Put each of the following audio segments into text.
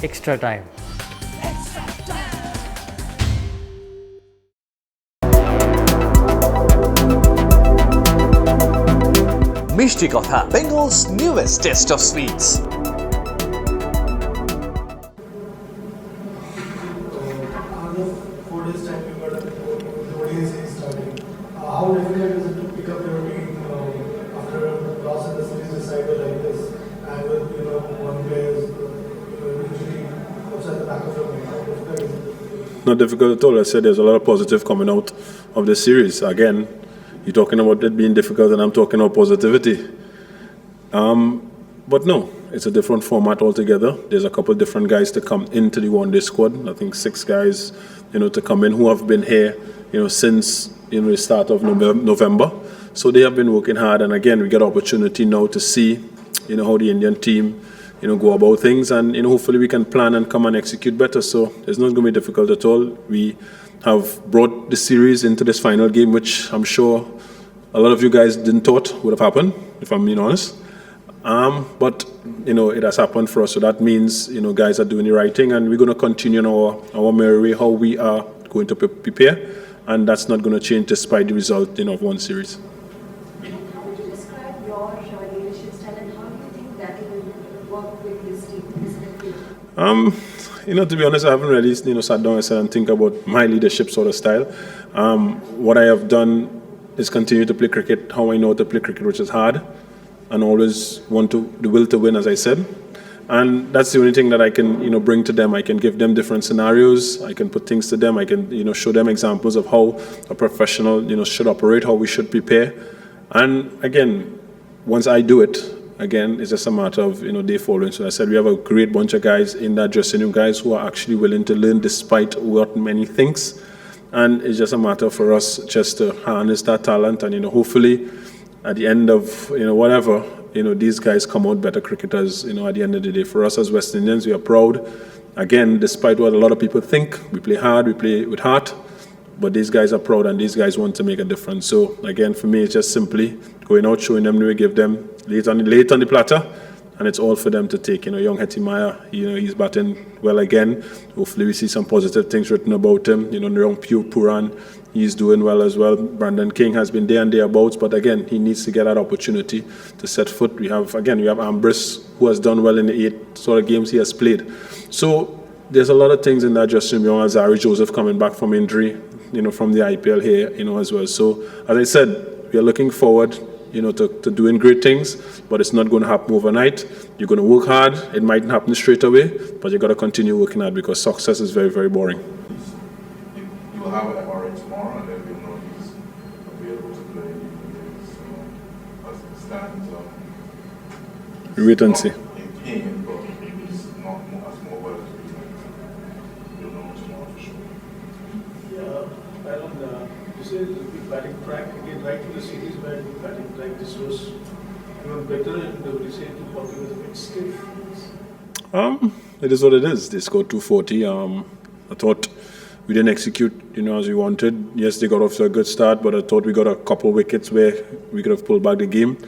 extra time. Mishti Kotha, Bengal's newest taste of sweets. How difficult is it to pick up your team after a loss in the series decided like this, and with one player's injury outside the back of your mind? How difficult is it? Not difficult at all. I said there's a lot of positive coming out of this series. Again, you're talking about it being difficult, and I'm talking about positivity. But no, it's a different format altogether. There's a couple different guys to come into the one-day squad. I think 6 guys, to come in who have been here, since the start of November. So they have been working hard, and again, we get opportunity now to see, how the Indian team, go about things, and hopefully we can plan and come and execute better. So it's not going to be difficult at all. We have brought the series into this final game, which I'm sure a lot of you guys didn't thought would have happened, if I'm being honest. But it has happened for us, so that means guys are doing the right thing, and we're going to continue in our merry way how we are going to prepare, and that's not going to change despite the result of one series. How would you describe your leadership style, and how do you think that will work with this team? To be honest, I haven't really sat down and think about my leadership sort of style. What I have done is continue to play cricket how I know to play cricket, which is hard, and always the will to win, as I said. And that's the only thing that I can bring to them. I can give them different scenarios. I can put things to them. I can show them examples of how a professional should operate, how we should prepare. And again, once I do it, again, it's just a matter of they following. So I said we have a great bunch of guys in that dressing room, guys who are actually willing to learn despite what many thinks. And it's just a matter for us just to harness that talent, and hopefully at the end of whatever, these guys come out better cricketers. At the end of the day, for us as West Indians, we are proud. Again, despite what a lot of people think, we play hard, we play with heart, but these guys are proud, and these guys want to make a difference. So again, for me, it's just simply going out, showing them the way, give them late on the platter, and it's all for them to take. Young Hetimaya, he's batting well again. Hopefully we see some positive things written about him. Young Puran, he's doing well as well. Brandon King has been there and thereabouts, but again, he needs to get that opportunity to set foot. We have Ambrose, who has done well in the 8 sort of games he has played. So there's a lot of things in that dressing room. Young Azari Joseph coming back from injury, from the IPL here, as well. So as I said, we are looking forward to doing great things, but it's not going to happen overnight. You're going to work hard. It mightn't happen straight away, but you got to continue working hard, because success is very, very boring. You will have an MRA tomorrow, and then you'll know he's available to play. So, as it stands, We wait and see. in pain, but he's not as mobile as we think. You'll know tomorrow for sure. Yeah, Aaron, you say the batting track again, right in the series where the batting track this was even better, and would you say 240 was a bit stiff? It is what it is. They scored 240. I thought we didn't execute, as we wanted. Yes, they got off to a good start, but I thought we got a couple wickets where we could have pulled back the game.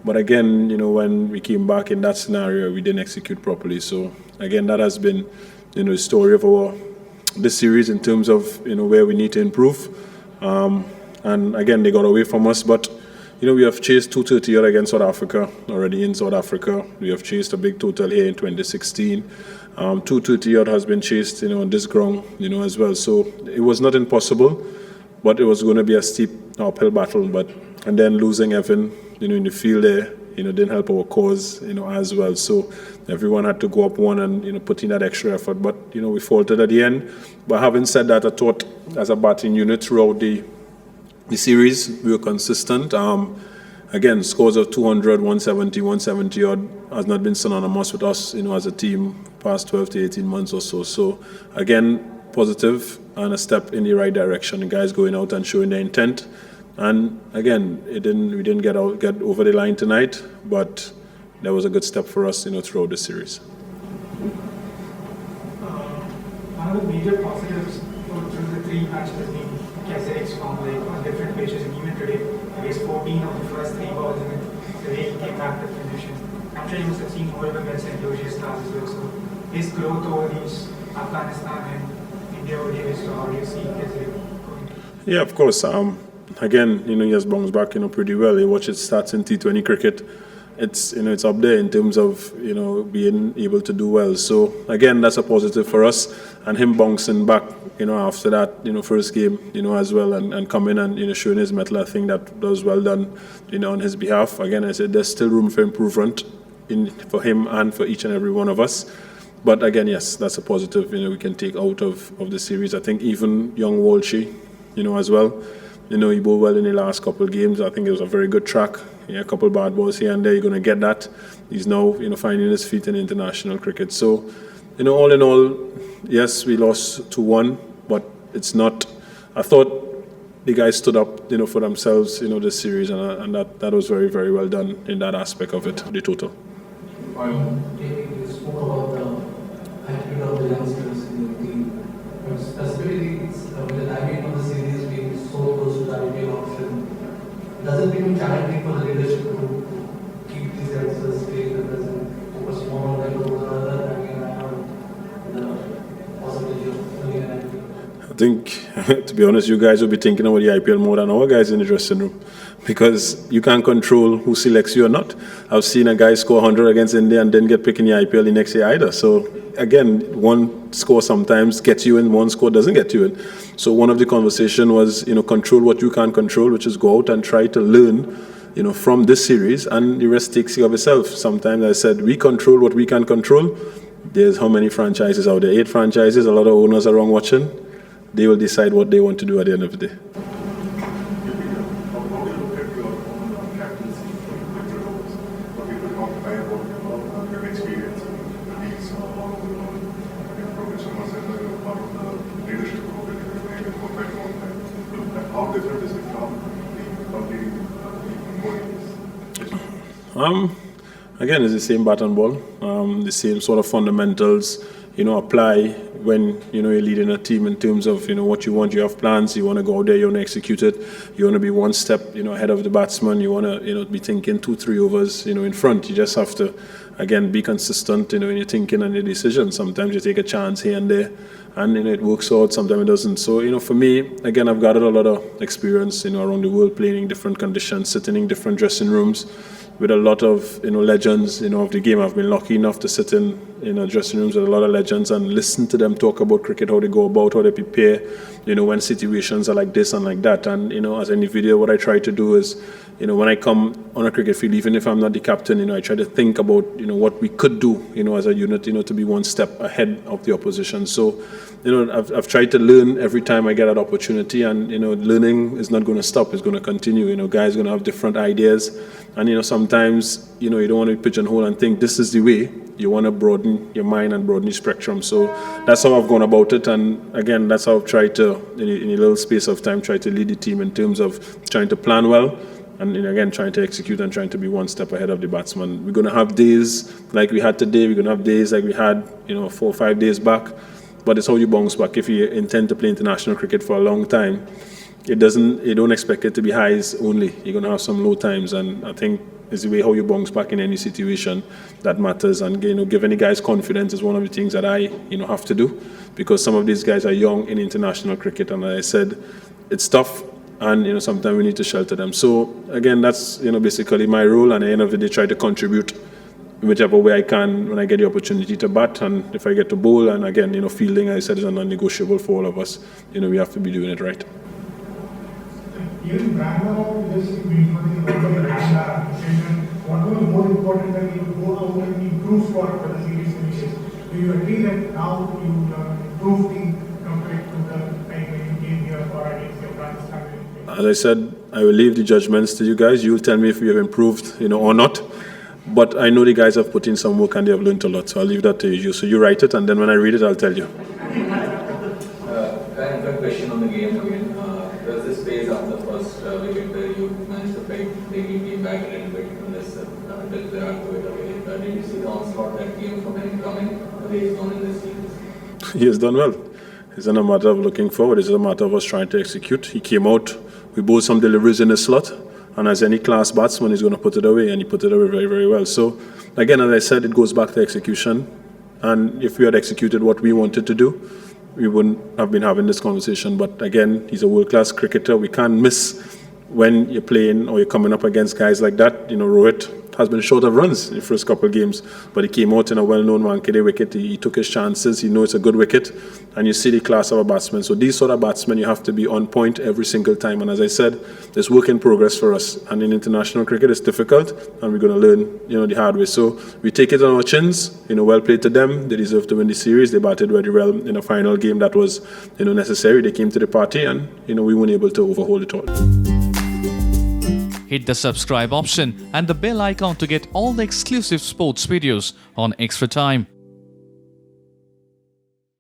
But again, when we came back in that scenario, we didn't execute properly. So again, that has been, the story of this series in terms of where we need to improve. And again, they got away from us, but we have chased 230 odd against South Africa already in South Africa. We have chased a big total here in 2016. 230 odd has been chased, on this ground, as well. So it was not impossible, but it was going to be a steep uphill battle. And then losing Evan, in the field there, didn't help our cause, as well. So everyone had to go up one and, put in that extra effort. But, we faltered at the end. But having said that, I thought as a batting unit throughout the series, we were consistent. Again, scores of 200, 170, 170 odd has not been synonymous with us, as a team past 12 to 18 months or so. So again, positive and a step in the right direction. The guys going out and showing their intent. And again, we didn't get over the line tonight, but that was a good step for us, throughout the series. One of the major positives through the 3 matches has been Kazak's form, on different pitches, and even today, against 14 of the first 3 balls, and the way he came back to finish. I'm sure you must have seen more of the St. Louis stars as well. So his growth over these Afghanistan and India ODIs, so how do you see Kesari going? Yeah, of course. Again, he has bounced back, pretty well. You watch his stats in T20 cricket. It's, it's up there in terms of, being able to do well. So again, that's a positive for us. And him bouncing back, after that, first game, as well, and coming and, showing his mettle, I think that was well done, on his behalf. Again, I said there's still room for improvement for him and for each and every one of us. But again, yes, that's a positive, we can take out of the series. I think even young Walshy, as well, he bowled well in the last couple of games. I think it was a very good track. Yeah, a couple of bad balls here and there, you're going to get that. He's now, finding his feet in international cricket. So, all in all, yes, we lost 2-1, but it's not. I thought the guys stood up, for themselves, this series, and that was very, very well done in that aspect of it, the total. You spoke about the attitude of the youngsters in the team. But specifically, with the timing of the series being so close to the IPL option, does it become challenging for the leadership to keep these youngsters stay with us and focus more on them rather than the possibility of winning an IPL? I think, to be honest, you guys will be thinking about the IPL more than our guys in the dressing room, because you can't control who selects you or not. I've seen a guy score 100 against India and then get picked in the IPL the next year either. So again, one score sometimes gets you in, one score doesn't get you in. So one of the conversation was, control what you can't control, which is go out and try to learn, from this series, and the rest takes care of itself. Sometimes I said, we control what we can control. There's how many franchises out there? 8 franchises, a lot of owners around watching. They will decide what they want to do at the end of the day. Again, it's the same bat and ball, the same sort of fundamentals, apply when, you're leading a team in terms of, what you want. You have plans, you want to go out there, you want to execute it, you want to be one step, ahead of the batsman, you want to, be thinking 2-3 overs, in front. You just have to, again, be consistent, in your thinking and your decisions. Sometimes you take a chance here and there, and, it works out, sometimes it doesn't. So, for me, again, I've gathered a lot of experience, around the world, playing in different conditions, sitting in different dressing rooms, with a lot of legends of the game. I've been lucky enough to sit in dressing rooms with a lot of legends and listen to them talk about cricket, how they go about, how they prepare, when situations are like this and like that. And as an individual, what I try to do is, when I come on a cricket field, even if I'm not the captain, I try to think about what we could do, as a unit, to be one step ahead of the opposition. So I've tried to learn every time I get an opportunity, and learning is not going to stop. It's going to continue. Guys are going to have different ideas, and sometimes you don't want to pigeonhole and think this is the way. You want to broaden your mind and broaden the spectrum. So that's how I've gone about it, and again, that's how I've tried to, in a little space of time, try to lead the team in terms of trying to plan well, and again, trying to execute and trying to be one step ahead of the batsman. We're going to have days like we had today. We're going to have days like we had 4 or 5 days back. But it's how you bounce back. If you intend to play international cricket for a long time, you don't expect it to be highs only. You're going to have some low times, and I think it's the way how you bounce back in any situation that matters. And giving the guys confidence is one of the things that I have to do, because some of these guys are young in international cricket, and as I said, it's tough, and sometimes we need to shelter them. So again, that's basically my role, and at the end of the day, try to contribute in whichever way I can when I get the opportunity to bat, and if I get to bowl, and again, fielding, I said, is a non-negotiable for all of us. We have to be doing it right. Even Brahma, just what was more important that you go out and improve for the series finishes? Do you agree that now you improve compared to the time when you came here for against your Pakistan? As I said, I will leave the judgments to you guys. You'll tell me if we have improved, or not. But I know the guys have put in some work and they have learned a lot. So I'll leave that to you. So you write it, and then when I read it, I'll tell you. I have a question on the game again. There was this phase after the first wicket where you managed to play the game back a little bit on this until Virat threw it away. Did you see the onslaught that came from him coming the way he's gone in this series? He has done well. It's not a matter of looking forward. It's a matter of us trying to execute. He came out. We bowled some deliveries in the slot. And as any class batsman, he's going to put it away, and he put it away very, very well. So, again, as I said, it goes back to execution. And if we had executed what we wanted to do, we wouldn't have been having this conversation. But again, he's a world-class cricketer. We can't miss when you're playing or you're coming up against guys like that. You know, Rohit has been short of runs in the first couple of games, but he came out in a well-known Wankhede wicket. He took his chances. He knows it's a good wicket, and you see the class of a batsman. So these sort of batsmen, you have to be on point every single time. And as I said, there's work in progress for us. And in international cricket, it's difficult, and we're going to learn, you know, the hard way. So we take it on our chins. You know, well played to them. They deserve to win the series. They batted very well in a final game that was, you know, necessary. They came to the party, and you know, we weren't able to overhaul it all. Hit the subscribe option and the bell icon to get all the exclusive sports videos on Extra Time.